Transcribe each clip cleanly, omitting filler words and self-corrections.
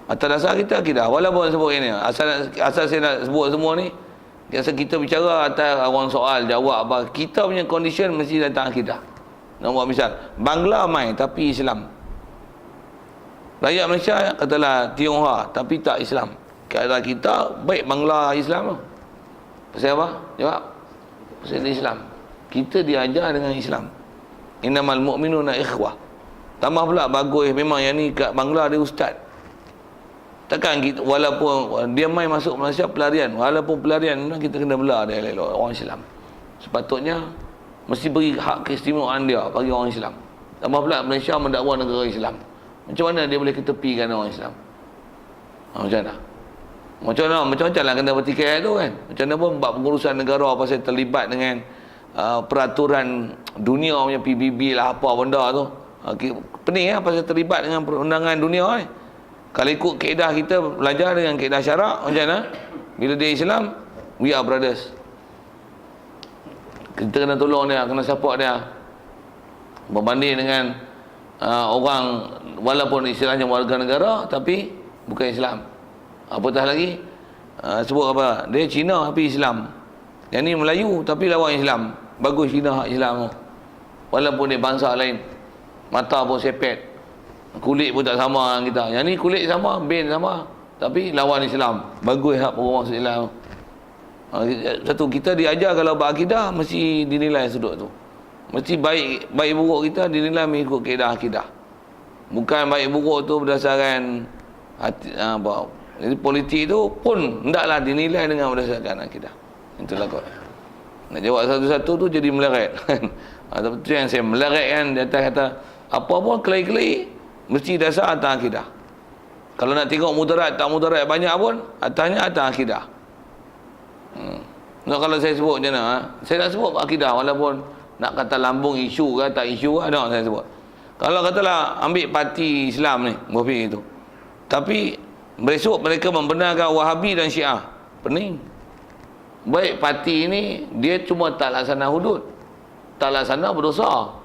Atas dasar kita akidah. Walaupun sebut ini, asal saya nak sebut semua ni, asal kita bicara atas orang soal, jawab apa, kita punya condition mesti datang akidah. Nak buat misal, Bangla main tapi Islam. Rakyat Malaysia katalah Tionghoa tapi tak Islam. Kata kita baik Bangla Islam tu. Pasal apa? Jawab. Pasal Islam. Kita diajar dengan Islam. Innamal mu'minuna ikhwah. Tambah pula bagus memang yang ni kat Bangla dia ustaz. Takkan kita, walaupun dia main masuk Malaysia pelarian, walaupun pelarian kita kena bela dia elok orang Islam. Sepatutnya mesti beri hak keistimewaan dia bagi orang Islam. Tambah pula Malaysia mendakwa negara Islam. Macam mana dia boleh ketepikan orang Islam? Macam mana? Macam-macam lah kena bertikai tu kan. Macam mana pun buat pengurusan negara pasal terlibat dengan peraturan dunia punya PBB lah apa benda tu. Pening lah pasal terlibat dengan perundangan dunia ni. Kalau ikut kaedah kita belajar dengan kaedah syarak macam mana? Bila dia Islam, we are brothers. Kita kena tolong dia, kena support dia. Berbanding dengan orang walaupun istilahnya warga negara tapi bukan Islam. Apatah lagi sebut apa? Dia Cina tapi Islam. Yang ni Melayu tapi lawan Islam. Bagus Cina hak Islam tu. Walaupun dia bangsa lain. Mata pun sepet. Kulit pun tak sama dengan kita. Yang ni kulit sama, bin sama, tapi lawan Islam. Bagus hak orang masuk Islam. Satu, kita diajar kalau berakidah mesti dinilai sudut tu. Mesti baik buruk kita dinilai mengikut kaedah akidah. Bukan baik buruk tu berdasarkan apa. Jadi politik tu pun hendaklah dinilai dengan berdasarkan akidah. Itulah kau. Nak jawab satu-satu tu jadi meleret. Tapi tu yang saya meleret kan, dia kata apa pun kelai-kelai mesti dasar atas akidah. Kalau nak tengok mudarat tak mudarat banyak pun, atasnya atas akidah. Nah, kalau saya sebut macam mana, saya nak sebut akidah walaupun nak kata lambung isu ke tak isu ke, ada saya sebut. Kalau katalah ambil parti Islam ni, berfikir itu. Tapi besok mereka membenarkan Wahabi dan Syiah. Pening. Baik parti ini dia cuma tak laksana hudud, tak laksana berdosa.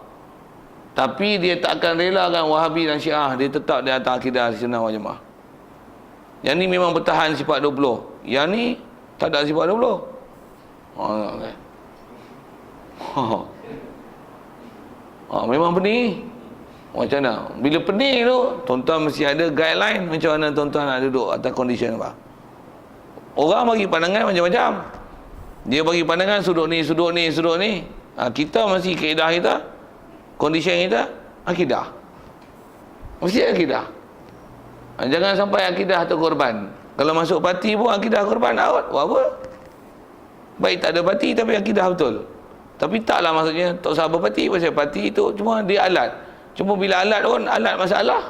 Tapi dia tak akan relakan Wahabi dan Syiah. Dia tetap di atas akidah Ahlussunnah wal Jamaah. Yang ni memang bertahan sifat 20. Yang ni tak ada sifat 20. Memang pening. Macam mana? Bila pening tu, tuan-tuan mesti ada guideline macam mana tuan-tuan nak duduk atas condition apa. Orang bagi pandangan macam-macam. Dia bagi pandangan sudut ni. Kita mesti kaedah kita, kondisi kita, akidah. Mesti akidah. Jangan sampai akidah terkorban. Kalau masuk parti pun akidah korban out. Buat apa? Baik tak ada parti tapi akidah betul. Tapi taklah maksudnya tak usah berparti. Pasal parti itu cuma dia alat. Cuma bila alat pun alat masalah.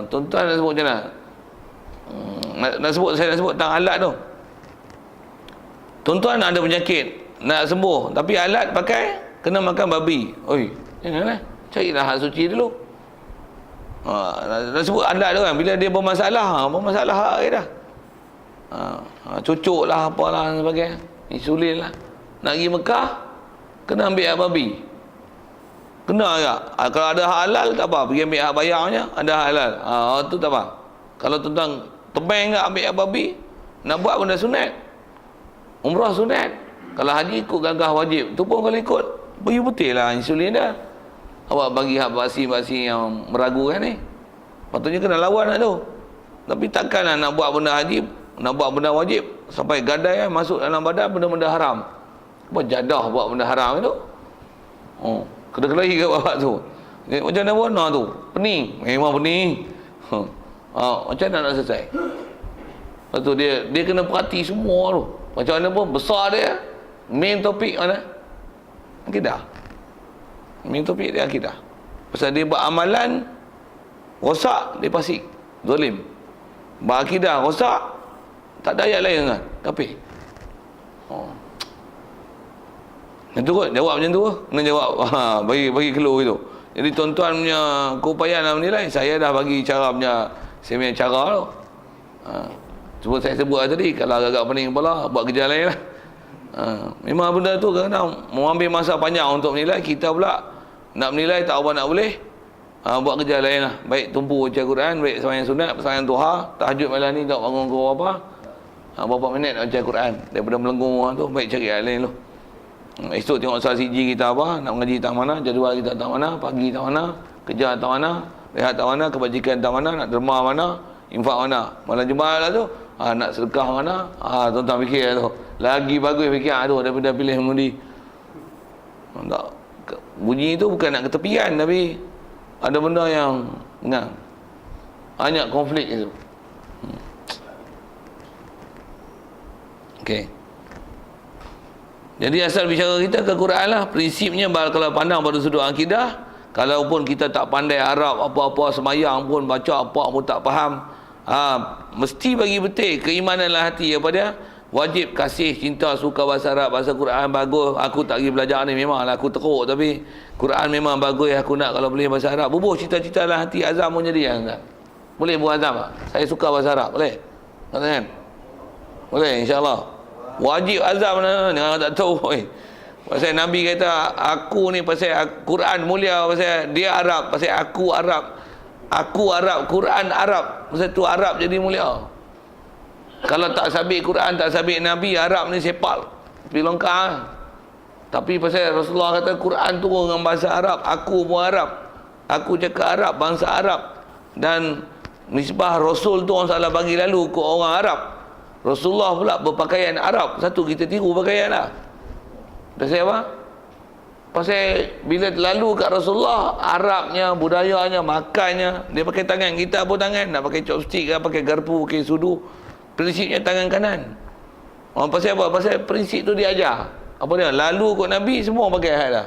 Tuan-tuan nak sebut macam mana? Saya nak sebut tentang alat tu. Tuan-tuan ada penyakit nak sembuh tapi alat pakai kena makan babi. Oi, janganlah. Carilah hak suci dulu. Nak sebut alat tu kan bila dia bermasalah hak dia dah. Cucuk lah apalah sebagainya. Insulin lah. Nak pergi Mekah kena ambil hak babi. Kena agak. Kalau ada hak halal tak apa, pergi ambil hak bayarnya, ada hak halal. Tu tak apa. Kalau tuan-tuan tebang enggak ambil hak babi, nak buat benda sunat. Umrah sunat. Kalau haji ikut gagah wajib. Tu pun kalau ikut bagi putih lah insulin dah. Awak bagi hak basi-basi yang meragukan ni. Patutnya kena lawan lah tu. Tapi takkanlah nak buat benda haji, nak buat benda wajib sampai gadai masuk dalam badan benda-benda haram. Buat jadah buat benda haram tu. Kena-kelahi ke bapak tu. Macam mana warna tu? Pening. Memang pening. Macam mana nak selesai? Lepas tu dia kena perhati semua tu. Macam mana pun besar dia. Main topik mana? Akidah. Main topik dia akidah. Pasal dia beramalan rosak, dia fasik, zalim. Berakidah rosak, tak ada ayat lain kan? Kafir. Itu kot, jawab macam tu. Kena jawab bagi clue itu. Jadi tuan-tuan punya keupayaan dalam menilai, saya dah bagi cara punya, saya punya cara tu. Cuma saya sebut tadi, kalau agak-agak pening kepala, buat kerja lain lah. Memang benda tu kadang-kadang mengambil masa panjang untuk menilai. Kita pula nak menilai tak apa nak boleh. buat kerja lain lah. Baik tumpu baca Quran, baik sembahyang sunat, sembahyang duha, tahajud malam ni tak bangun ke apa. Berapa minit nak baca Quran. Daripada melenggung tu, baik cari hal lain tu. Esok tengok soal CG kita apa, nak mengaji tak mana, jadual kita tak mana, pagi tak mana, kerja tak mana, rehat tak mana, kebajikan tak mana, nak derma mana, infak mana. Malam Jumaat lah tu, nak sedekah mana, tuan-tuan fikir tu. Lagi bagus fikir, daripada pilih mengundi. Tak. Bunyi tu bukan nak ketepian, tapi ada benda yang banyak konflik itu. Okey. Jadi asal bicara kita ke Quran lah. Prinsipnya kalau pandang pada sudut akidah, kalaupun kita tak pandai Arab apa-apa, semayang pun baca apa pun tak faham, mesti bagi betul keimananlah hati kepada wajib kasih, cinta, suka bahasa Arab, bahasa Quran bagus. Aku tak pergi belajar ni, memanglah aku teruk, tapi Quran memang bagus, aku nak kalau boleh bahasa Arab. Bubuh cita-cita lah hati, azam pun jadi kan. Boleh buat azam tak? Saya suka bahasa Arab, boleh? Katakan? Boleh, insyaAllah. Wajib azam ni, tak tahu. Pasal Nabi kata, aku ni pasal Quran mulia, pasal dia Arab, pasal aku Arab. Aku Arab, Quran Arab. Pasal tu Arab jadi mulia. Kalau tak sabit Quran, tak sabit Nabi, Arab ni sepal. Pergi longkang. Tapi pasal Rasulullah kata Quran turun dengan bahasa Arab, aku pun Arab. Aku cakap Arab, bangsa Arab. Dan nisbah Rasul tu orang salah bagi lalu ke orang Arab. Rasulullah pula berpakaian Arab. Satu, kita tiru pakaian lah. Pasal apa? Pasal bila lalu kat Rasulullah, Arabnya, budayanya, makannya, dia pakai tangan, kita pun tangan. Nak pakai chopstick ke, pakai garpu, pakai sudu, prinsipnya tangan kanan. Pasal apa? Pasal prinsip tu dia ajar. Apa dia? Lalu kot Nabi, semua pakai hal lah.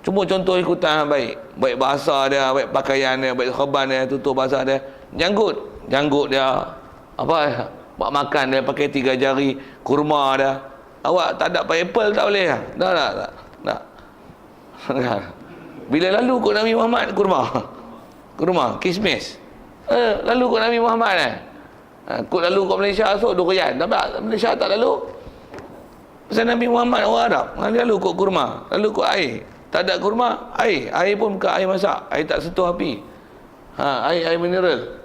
Cuma contoh ikutan baik. Baik bahasa dia, baik pakaian dia, baik khabar dia, tutur bahasa dia. Janggut dia. Apa? Buat makan dia pakai 3 jari, kurma dia. Awak tak ada apple tak boleh lah. Tak. Bila lalu kot Nabi Muhammad, kurma, kismis. Lalu kot Nabi Muhammad kot lalu kot Malaysia esok 2 riyal. Malaysia tak lalu. Pasal Nabi Muhammad orang Arab. Lalu kot kurma, lalu kot air. Tak ada kurma, air pun bukan air masak, air tak sentuh api. Air mineral.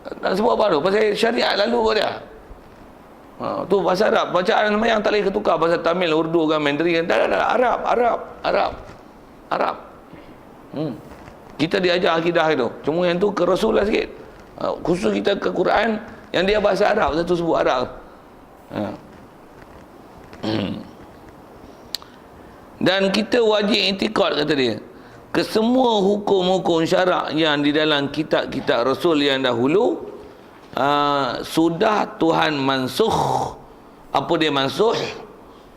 Nak sebut apa tu? Pasal syariat lalu kot dia. Tu bahasa Arab. Bacaan yang tak boleh ketukar bahasa Tamil, Urdu kan, Mandarin. Tak. Arab. Kita diajar akidah itu. Cuma yang tu ke Rasul lah sikit. Khusus kita ke Quran, yang dia bahasa Arab, satu sebut Arab. Dan kita wajib i'tikad, kata dia, kesemua hukum-hukum syarak yang di dalam kitab-kitab Rasul yang dahulu sudah Tuhan mansukh. Apa dia mansukh?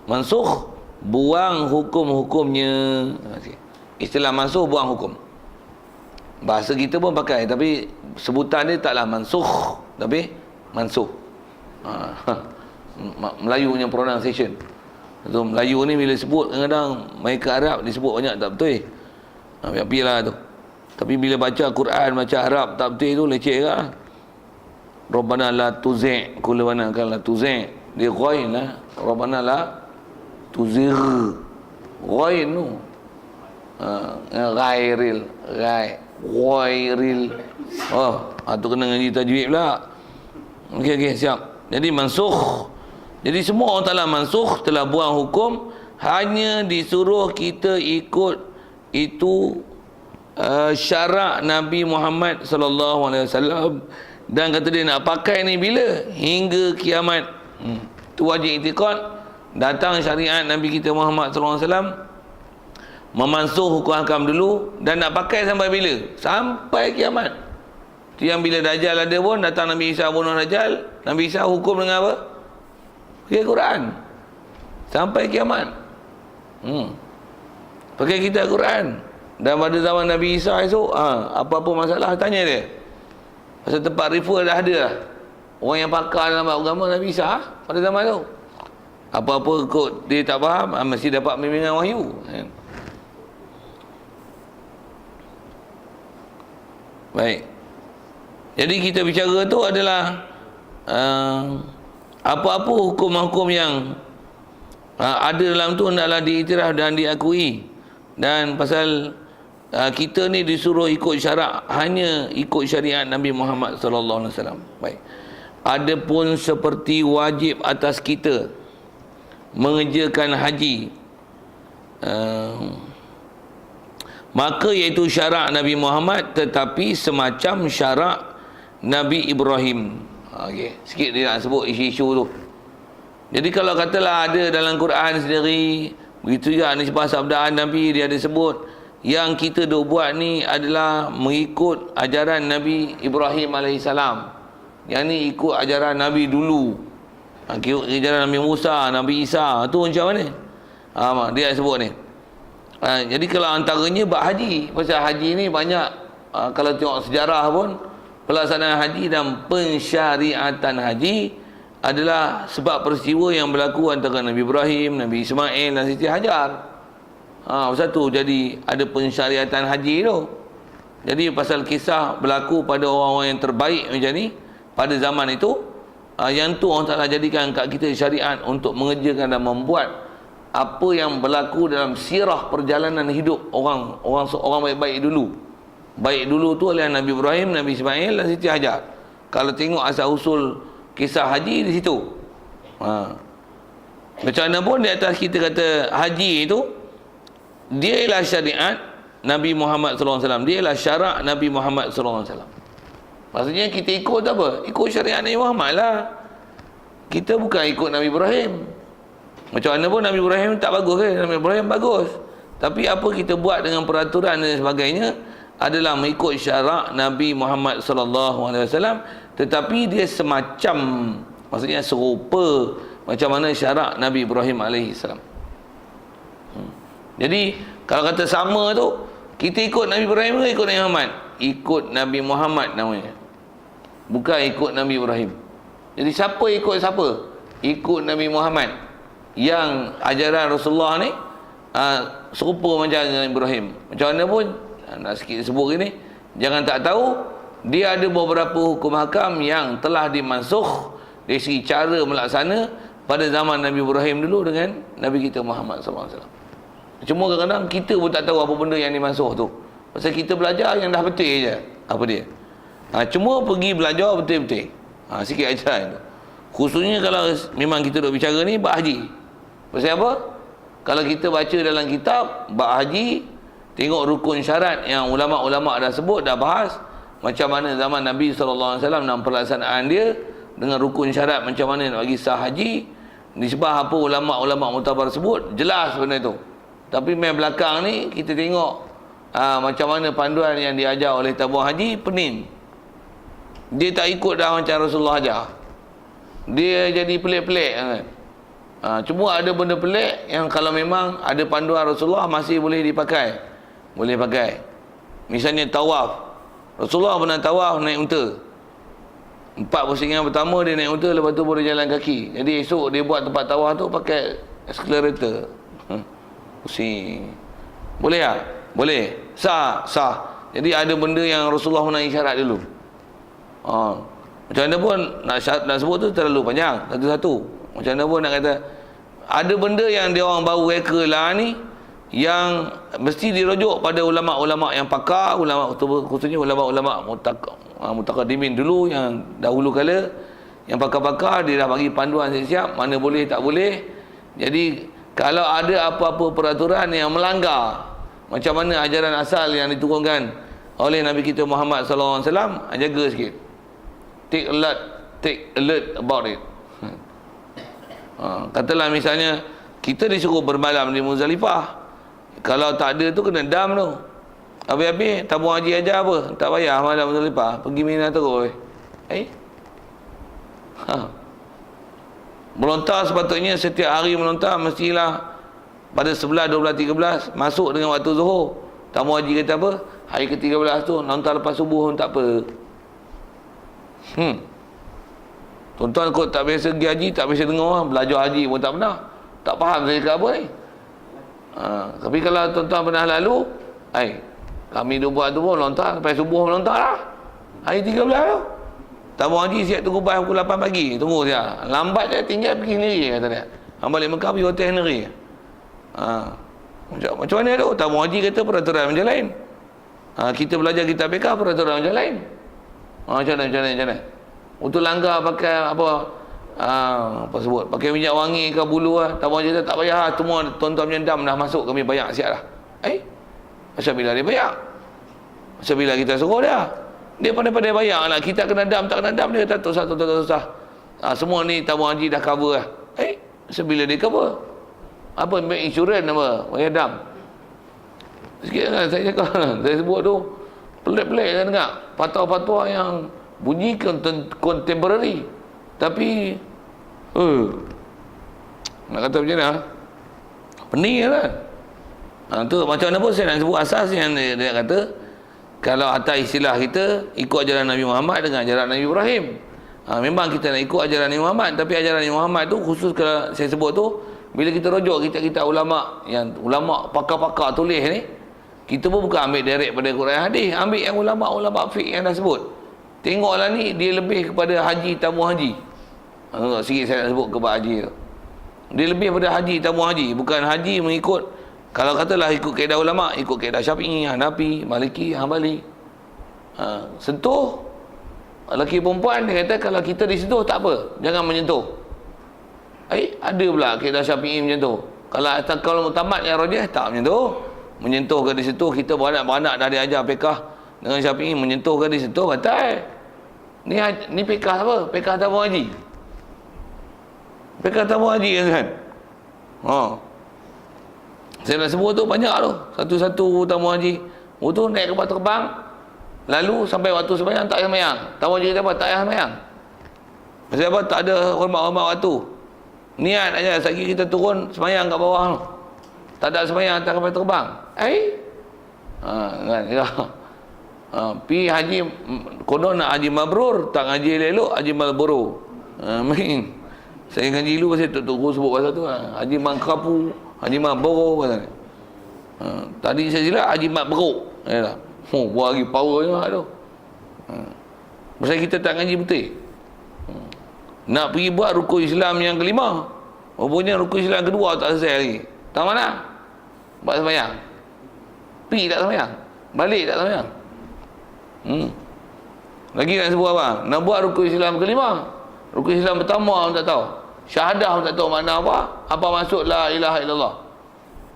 Mansukh, buang hukum-hukumnya. Istilah mansukh, buang hukum. Bahasa kita pun pakai, tapi sebutan dia taklah mansukh, tapi mansukh. Melayunya pronunciation. So, Melayu ni bila sebut kadang-kadang mereka Arab disebut banyak tak betul. Biar lah tu. Tapi bila baca Quran, baca Arab tak betul tu leceh ke? Rabbana la tuzi' kulwana kan la tuzi'. Dia ghain lah. Rabbana la tuzigh. Ghain tu. Ghairil. Tu kena ngaji tajwid pula. Okey, siap. Jadi mansukh. Jadi semua orang telah mansukh, telah buang hukum, hanya disuruh kita ikut itu syarak Nabi Muhammad sallallahu alaihi wasallam, dan kata dia nak pakai ni bila? Hingga kiamat. Tu wajib i'tikad. Datang syariat Nabi kita Muhammad sallallahu alaihi wasallam, memansuh hukum hakam dulu, dan nak pakai sampai bila? Sampai kiamat. Tu yang bila Dajjal ada pun, datang Nabi Isa bunuh Dajjal, Nabi Isa hukum dengan apa? Pakai Quran sampai kiamat. Pakai kitab Quran. Dan pada zaman Nabi Isa esok, apa-apa masalah tanya dia. Pasal tempat refer dah ada. Orang yang pakar dalam agama Nabi Isa pada zaman tu, apa-apa kot dia tak faham, mesti dapat bimbingan wahyu. Baik. Jadi kita bicara tu adalah apa-apa hukum-hukum yang ada dalam tu hendaklah diiktiraf dan diakui. Dan pasal kita ni disuruh ikut syarak, hanya ikut syariat Nabi Muhammad sallallahu alaihi wasallam. Baik. Adapun seperti wajib atas kita mengerjakan haji, maka iaitu syarak Nabi Muhammad, tetapi semacam syarak Nabi Ibrahim. Okey, sikit dia nak sebut isu-isu tu. Jadi kalau katalah ada dalam Quran sendiri, begitu juga ni sebab sabdaan Nabi, dia ada sebut yang kita duk buat ni adalah mengikut ajaran Nabi Ibrahim alaihissalam. Yang ni ikut ajaran Nabi dulu. Ikut ajaran Nabi Musa, Nabi Isa. Tu macam mana? Dia sebut ni. Jadi kalau antaranya bab haji. Pasal haji ni banyak, kalau tengok sejarah pun, pelaksanaan haji dan pensyariatan haji adalah sebab peristiwa yang berlaku antara Nabi Ibrahim, Nabi Ismail dan Siti Hajar. Pasal tu jadi ada pensyariatan haji tu. Jadi pasal kisah berlaku pada orang-orang yang terbaik macam ni pada zaman itu, yang tu Allah Ta'ala jadikan kat kita syariat untuk mengerjakan dan membuat apa yang berlaku dalam sirah perjalanan hidup orang baik-baik dulu. Baik dulu tu adalah Nabi Ibrahim, Nabi Ismail dan Siti Hajar. Kalau tengok asal usul kisah haji di situ. Macam mana pun di atas kita kata haji itu, dia ialah syariat Nabi Muhammad SAW. Dia ialah syarak Nabi Muhammad SAW. Maksudnya kita ikut apa? Ikut syariat Nabi Muhammad lah. Kita bukan ikut Nabi Ibrahim. Macam mana pun Nabi Ibrahim tak bagus ke? Nabi Ibrahim bagus. Tapi apa kita buat dengan peraturan dan sebagainya adalah mengikut syarak Nabi Muhammad SAW. Tetapi dia semacam, maksudnya serupa macam mana syarak Nabi Ibrahim alaihissalam. Jadi kalau kata sama tu, kita ikut Nabi Ibrahim ke ikut Nabi Muhammad? Ikut Nabi Muhammad namanya, bukan ikut Nabi Ibrahim. Jadi siapa ikut siapa? Ikut Nabi Muhammad. Yang ajaran Rasulullah ni serupa macam Nabi Ibrahim. Macam mana pun nak sikit sebut gini, jangan tak tahu dia ada beberapa hukum hakam yang telah dimansukh dari segi cara melaksana pada zaman Nabi Ibrahim dulu dengan Nabi kita Muhammad SAW. Cuma kadang-kadang kita pun tak tahu apa benda yang dimansuh tu. Pasal kita belajar yang dah betul je. Apa dia? Cuma pergi belajar betul-betul. Sikit ajaran tu. Khususnya kalau memang kita duk bicara ni bab haji. Pasal apa? Kalau kita baca dalam kitab bab haji, tengok rukun syarat yang ulama-ulama dah sebut, dah bahas macam mana zaman Nabi SAW dalam pelaksanaan dia, dengan rukun syarat macam mana nak bagi sah haji. Nisbah apa ulama-ulama mutabar sebut, jelas benda tu. Tapi main belakang ni kita tengok macam mana panduan yang diajar oleh tabung haji, pening. Dia tak ikut dah macam Rasulullah ajar. Dia jadi pelik-pelik kan. Cuma ada benda pelik yang kalau memang ada panduan Rasulullah masih boleh dipakai. Boleh pakai. Misalnya tawaf. Rasulullah pernah tawaf naik unta. 4 pusingan pertama dia naik unta, lepas tu baru jalan kaki. Jadi esok dia buat tempat tawaf tu pakai accelerator. Pusing. Boleh tak? Boleh. Sah. Jadi ada benda yang Rasulullah pernah isyarat dulu. Macam mana pun nak sebut tu terlalu panjang satu-satu. Macam mana pun nak kata, ada benda yang dia orang baru reka lah ni, yang mesti dirujuk pada ulama-ulama yang pakar, ulama khususnya ulama-ulama mutaqaddimin dulu yang dahulu kala, yang pakar-pakar dia dah bagi panduan siap-siap mana boleh tak boleh. Jadi kalau ada apa-apa peraturan yang melanggar macam mana ajaran asal yang diturunkan oleh Nabi kita Muhammad SAW, jaga sikit. Take alert about it. Katalah misalnya kita disuruh bermalam di Muzdalifah. Kalau tak ada tu kena dam tu. Habis-habis tabung haji ajar apa? Tak payah malam Muzdalifah, pergi Mina terus. Melontar sepatutnya setiap hari melontar mestilah pada 11, 12, 13 masuk dengan waktu Zuhur. Tabung haji kata apa? Hari ke-13 tu lontar lepas subuh pun tak apa. Tuan-tuan kot tak biasa pergi haji, tak biasa dengar, belajar haji pun tak pernah, tak faham saya cakap apa ni. Tapi kalau tuan-tuan pernah lalu, kami duk buat tu pun lontar sampai subuh lontar lah. Hari 13 tu tabung haji siap tunggu pukul 8 pagi. Tunggu dia. Lambat je tinggal pergi sendiri kata dia. Hang balik Mekah pergi hotel sendiri. Macam mana tu? Tabung haji kata peraturan macam lain. Kita belajar kitab fiqh peraturan macam lain. Macam mana? Untuk langgar pakai apa sebut? Pakai minyak wangi ke bulu tabung haji tak payah semua tuan-tuan menyendam dah masuk kami bayar siap dah. Macam bila dia bayar? Macam bila kita suruh dia? Dia pandai-pandai bayar lah. Kita kena dam, tak kena dam, dia kata tak usah. Semua ni tabung haji dah cover lah. Macam bila dia cover? Apa? Insurans apa? Bayar dam. Sikit kan saya cakap saya sebut tu pelik-pelik kan dengar fatwa-fatwa yang bunyi contemporary tapi nak kata macam mana pening kan. Tu macam mana pun saya nak sebut asas yang dia kata kalau atas istilah kita ikut ajaran Nabi Muhammad dengan ajaran Nabi Ibrahim. Memang kita nak ikut ajaran Nabi Muhammad, tapi ajaran Nabi Muhammad tu khusus kalau saya sebut tu bila kita rujuk kita ulama yang ulama pakar-pakar tulis ni, kita pun bukan ambil direct pada Quran hadis, ambil yang ulama-ulama fiqh yang dah sebut. Tengoklah ni dia lebih kepada haji tabung haji. Sikit saya nak sebut kepada haji tu. Dia lebih pada haji tabung haji, bukan haji mengikut kalau katalah ikut kaedah ulama, ikut kaedah Syafi'i, Hanafi, Maliki, Hambali. Sentuh lelaki perempuan dia kata kalau kita disentuh tak apa, jangan menyentuh. Ada pula kaedah Syafi'i macam tu. Kalau mutamat yang rajih tak menyentuh. Menyentuh ke di situ kita beranak dah diajar fiqh dengan Syafi'i, menyentuh ke di situ batal. Ni fiqh apa? Fiqh tabung haji. Fiqh tabung haji kan. Saya nak sebut tu banyak tu. Satu-satu tabung haji. Tu naik kapal terbang. Lalu sampai waktu sembahyang tak payah sembahyang. Tabung haji kata apa? Tak payah sembahyang. Pasal apa? Tak ada hormat-hormat waktu. Niat aja sekali kita turun sembahyang kat bawah tu. Tak ada sembahyang atas kapal terbang. Kan ya. Pi haji konon nak haji mabrur, tak haji elok haji malburu. Main. Saya ngaji dulu pasal Tok Guru sebut pasal tu. Haji mangkapu, haji maburu pasal ni. Tadi saya silap haji mabruk. Yalah. Buat lagi powernya tu. Pasal kita tak ngaji betul. Nak pergi buat rukun Islam yang kelima. Rupanya rukun Islam kedua tak selesai lagi. Tak mana? Buat sembahyang. Pergi tak sembahyang. Balik tak sembahyang. Lagi nak sebut apa? Nak buat rukun Islam kelima. Rukun Islam pertama pun tak tahu. Syahadah pun tak tahu makna apa. Apa maksud la ilaha illallah.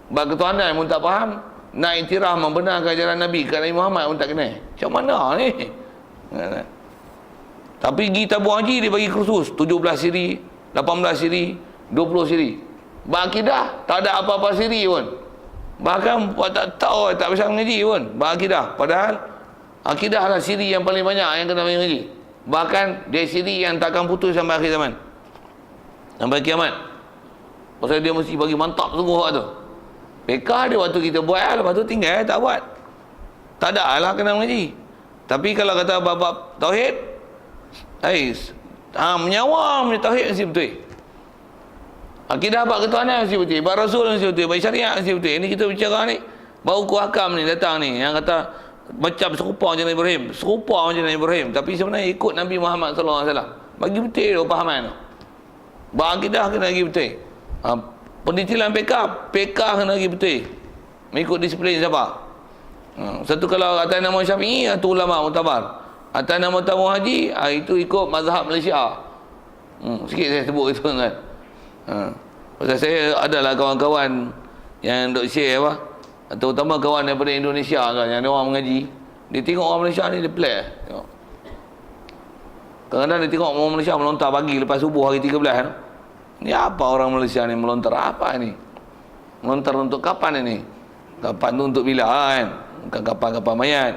Bab ketuhanan pun tak faham. Nak iktiraf membenarkan ajaran Nabi kat Nabi Muhammad pun tak kenal. Macam mana ni? Tapi pergi tabung haji dia bagi kursus 17 siri, 18 siri, 20 siri. Bab akidah tak ada apa-apa siri pun. Bahkan tak tahu, tak bisa mengaji pun bab akidah. Padahal akidah adalah siri yang paling banyak yang kena mengaji. Bahkan dia siri yang takkan putus sampai akhir zaman, sampai kiamat. Pasal dia mesti bagi mantap sungguh tu. PK dia waktu kita buat, lepas tu tinggal tak buat. Tak ada lah kena mengaji. Tapi kalau kata bab tauhid, menyawa punya tauhid mesti betul. Akidah bab ketuhanan mesti betul, bab rasul mesti betul, bab syariat mesti betul. Ini kita bicara ni, bau hukum hakam ni datang ni yang kata macam serupa macam Nabi Ibrahim, serupa macam Nabi Ibrahim, tapi sebenarnya ikut Nabi Muhammad sallallahu alaihi wasallam. Bagi betul tu pahaman tu. Bab akidah kena bagi betul. Pendetilan PK kena bagi betul. Mengikut disiplin siapa? Satu kalau atas nama Syafi'i, itu ulama mutabar. Atas nama tabung haji, itu ikut mazhab Malaysia. Sikit saya sebut itu kan. Pasal saya adalah kawan-kawan yang duk share apa, terutama kawan daripada Indonesia kan, yang dia orang mengaji, dia tengok orang Malaysia ni dia pelik. Kadang-kadang dia tengok orang Malaysia melontar pagi lepas subuh hari 13 tu. Ni apa orang Malaysia ni melontar apa ni? Melontar untuk kapan ini? Kapan tu untuk bila kan? Bukan kapan-kapan mayat.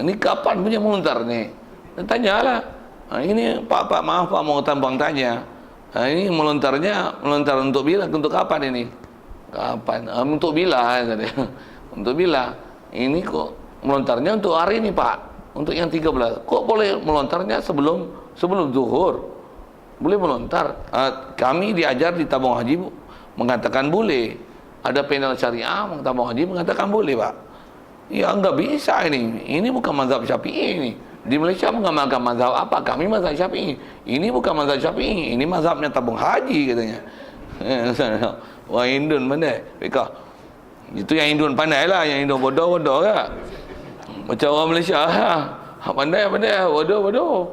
Ni kapan punya melontar ni? Tanyalah. Ini Pak maaf Pak mau tambang tanya. Ini melontar untuk bila? Untuk kapan ini? Kapan? Untuk bila kata. Untuk bila? Ini kok melontarnya untuk hari ini Pak. Untuk yang 13. Kok boleh melontarnya sebelum zuhur? Boleh melontar. Kami diajar di tabung haji mengatakan boleh. Ada panel syariah tabung haji mengatakan boleh Pak. Ya enggak bisa ini. Ini bukan mazhab Syafi'i ini. Di Malaysia mengamalkan mazhab apa? Kami mazhab Syafi'i. Ini bukan mazhab Syafi'i. Ini mazhabnya tabung haji katanya. Wah Indon pandai. Itu yang Indon pandai lah. Yang Indon bodoh-bodoh kan. Macam orang Malaysia. Pandai. Bodoh.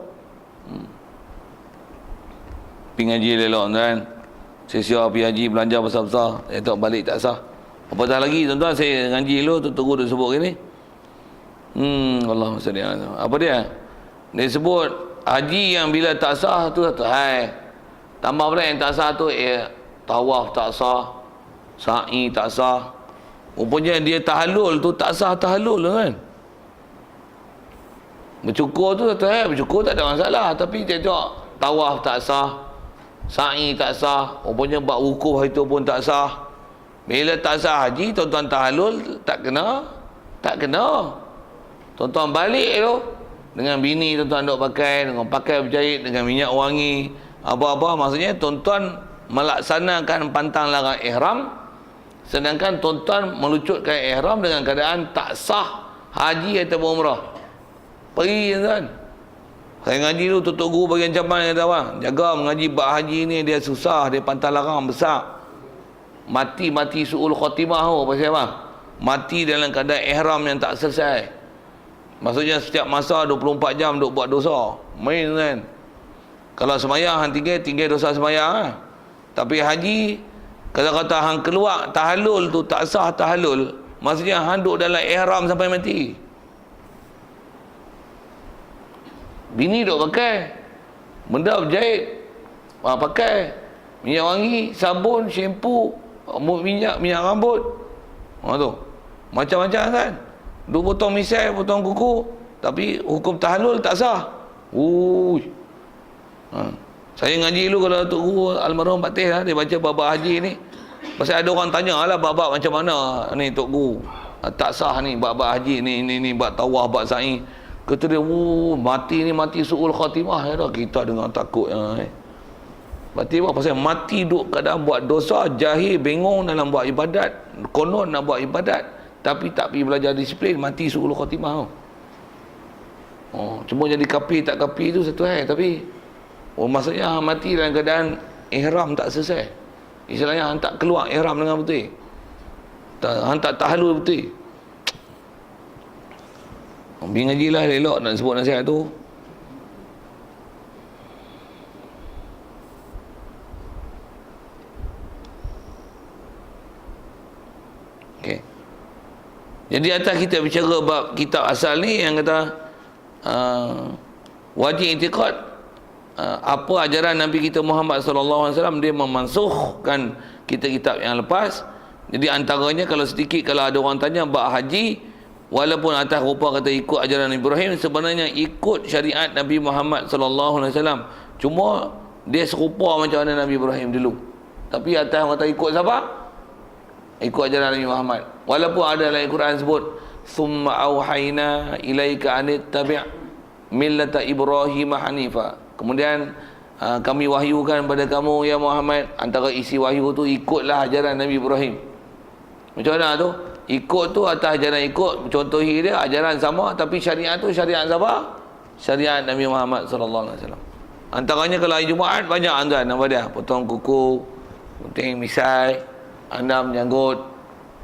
Pergi ngaji elok kan. Saya pergi haji belanja besar-besar. Saya tak balik tak sah. Apatah lagi tuan-tuan, saya ngaji elok tu guru dia sebut gini. Allahumma salli ala. Apa dia? Dia sebut haji yang bila tak sah tu tambah pula yang tak sah tu tawaf tak sah, sa'i tak sah. Rupanya dia tahallul tu tak sah tahallul kan. Bercukur tu bercukur tak ada masalah, tapi dia tengok tawaf tak sah, sa'i tak sah, rupanya buat wukuf itu pun tak sah. Bila tak sah haji, tuan-tuan tahallul tak kena. Tuan-tuan balik tu dengan bini tuan-tuan duk pakai, dengan pakai berjahit, dengan minyak wangi, apa-apa, maksudnya tuan-tuan melaksanakan pantang larang ihram, sedangkan tuan-tuan melucutkan ihram dengan keadaan tak sah haji atau umrah. Pergi tuan. Saya ngaji dulu, tutup guru bagi ancaman, kata apa? Jaga mengaji bab haji ni, dia susah, dia pantang larang besar. Mati su'ul khatimah tu, pasal apa? Mati dalam keadaan ihram yang tak selesai. Maksudnya setiap masa 24 jam duk buat dosa. Main kan. Kalau semayang hang tinggal dosa semayang. Tapi haji, kalau kata hang keluar tahallul tu tak sah tahallul, maksudnya hang duk dalam ihram sampai mati. Bini duk pakai benda berjahit, pakai minyak wangi, sabun, shampoo, minyak rambut, tu macam-macam kan. Duk potong misai, potong kuku, tapi hukum tahallul tak sah. Saya ngaji dulu kalau Tok Guru almarhum Pak Teh dia baca bab haji ni. Pasal ada orang tanya lah bab macam mana ni Tok Guru. Tak sah ni bab haji ni bab tawaf, bab sa'i. Kata dia, mati su'ul khatimah. Ya dah, kita dengar takut. Berarti apa? Pasal mati duk kadang buat dosa, jahil, bingung dalam buat ibadat, konon nak buat ibadat, tapi tak pergi belajar disiplin, mati su'ul khatimah. Cuma jadi kafir tak kafir tu satu hal, tapi maksudnya mati dalam keadaan ihram tak selesai. Istilahnya hang tak keluar ihram dengan betul. Hang tak tahallul betul. Pergi ngaji lah elok nak sebut nasihat tu. Okey. Jadi atas kita bicara bab kitab asal ni yang kata wajib i'tiqad, apa ajaran Nabi kita Muhammad sallallahu alaihi wasallam, dia memansukhkan kitab-kitab yang lepas. Jadi antaranya kalau sedikit, kalau ada orang tanya bab haji, walaupun atas rupa kata ikut ajaran Ibrahim, sebenarnya ikut syariat Nabi Muhammad sallallahu alaihi wasallam. Cuma dia serupa macam mana Nabi Ibrahim dulu. Tapi atas kata ikut siapa? Ikut ajaran Nabi Muhammad. Walaupun ada dalam Al-Quran sebut summa auhayna ilaika an tabi' millata Ibrahim hanifa. Kemudian kami wahyukan pada kamu ya Muhammad, antara isi wahyu tu ikutlah ajaran Nabi Ibrahim. Macam mana tu? Ikut tu atas ajaran ikut, contoh dia ajaran sama, tapi syariat tu syariat siapa? Syariat Nabi Muhammad sallallahu alaihi wasallam. Antaranya kalau hari Jumaat banyak tuan apa dia? Potong kuku, gunting misai, andam janggut,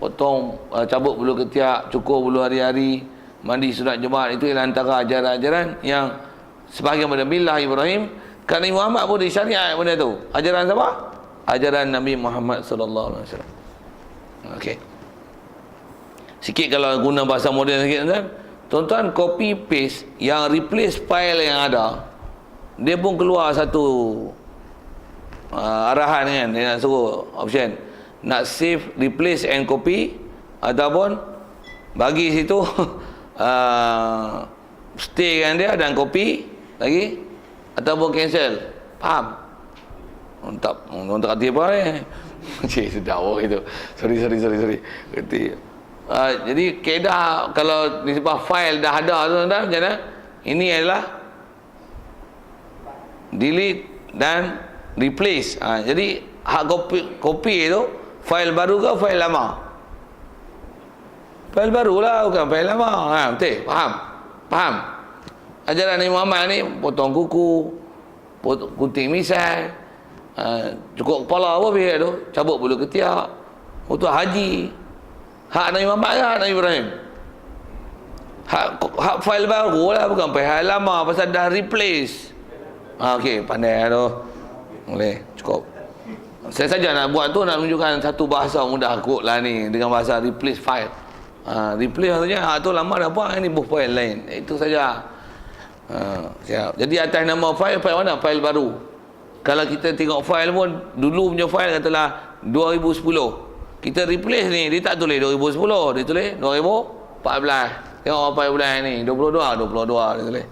potong cabut bulu ketiak, cukur bulu hari-hari, mandi sunat Jumaat. Itu ialah antara ajaran-ajaran yang sebahagian pada milah Ibrahim. Kerana Muhammad pun disyariat benda tu. Ajaran siapa? Ajaran Nabi Muhammad sallallahu alaihi wasallam. Okey. Sikit kalau guna bahasa moden sikit tuan-tuan, copy paste yang replace file yang ada, dia pun keluar satu arahan kan, dia nak suruh option nak save, replace and copy, ataupun bagi situ stay kan dia dan copy lagi, ataupun cancel. Faham? Tak kata apa ni. Cik sedap itu. Sorry. Kata jadi kaedah kalau disebut file dah ada tu tuan-tuan, macam mana? Ini adalah delete dan replace. Jadi hak copy tu file baru ke file lama? File baru lah, bukan file lama. Betul? Faham? Ajaran Nabi Muhammad ni potong kuku, gunting misai, cukur kepala apa biar tu, cabut bulu ketiak, untuk haji. Hak Nabi Muhammad ke hak Nabi Ibrahim? Hak file baru lah, bukan file lama, pasal dah replace. Okey, pandai tu. Boleh, cukup. Saya saja nak buat tu, nak menunjukkan satu bahasa mudah kot lah ni, dengan bahasa replace file. Replace maksudnya hak tu lama dah buat, ni buh file lain. Itu saja. Siap. Jadi atas nama file mana? File baru. Kalau kita tengok file pun, dulu punya file katalah 2010. Kita replace ni, dia tak tulis 2010, dia tulis 2014. Tengok apa bulan ni, 22 dia tulis.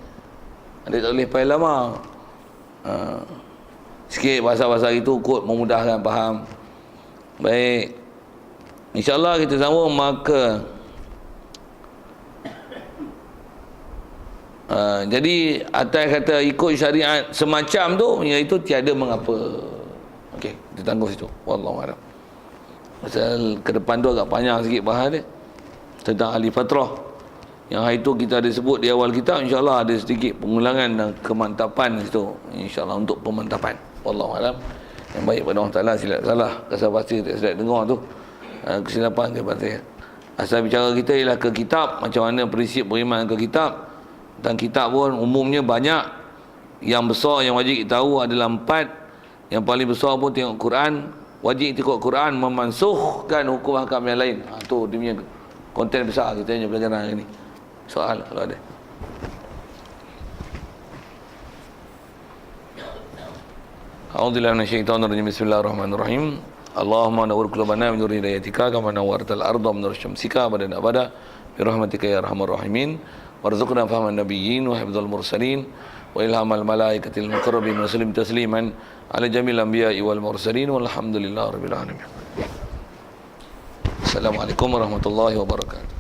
Dia tak tulis file lama. Sikit bahasa-bahasa itu kot memudahkan faham. Baik. InsyaAllah kita sambung maka jadi atas kata ikut syariat semacam tu, iaitu tiada mengapa. Okey, kita tangguh situ. Wallahu a'lam. Pasal ke depan tu agak panjang sikit bahas dia tentang ahli fatrah. Yang hari tu kita ada sebut di awal kitab, insya-Allah ada sedikit pengulangan dan kemantapan situ. Insya-Allah untuk pemantapan. Wallahu a'lam. Yang baik pada Allah Taala, silap salah kasar pasti tak sedap dengar tu. Kesilapan daripada saya. Asal bicara kita ialah ke kitab, macam mana prinsip beriman ke kitab. Dan kitab pun umumnya banyak. Yang besar yang wajib kita tahu adalah 4. Yang paling besar pun tengok Quran. Wajib tengok Quran memansuhkan hukum hakam yang lain. Tu dia punya konten besar kita punya pelajaran hari ni. Soal kalau ada. A'udzubillahi minasyaitonirrajim. Bismillahirrahmanirrahim. Allahumma nawwir qulubana min nuri hidayatika kama nawwartal arda min nuri syamsika badana abada bi rahmatika ya arhamar rahimin. Warzuqna fahman nabiyyin wa hifdzal mursalin wa ilhamal malaikatil muqarrabin wa sallim tasliman ala jamil anbiya'i wal mursalin walhamdulillahi rabbil alamin. Assalamualaikum warahmatullahi wabarakatuh.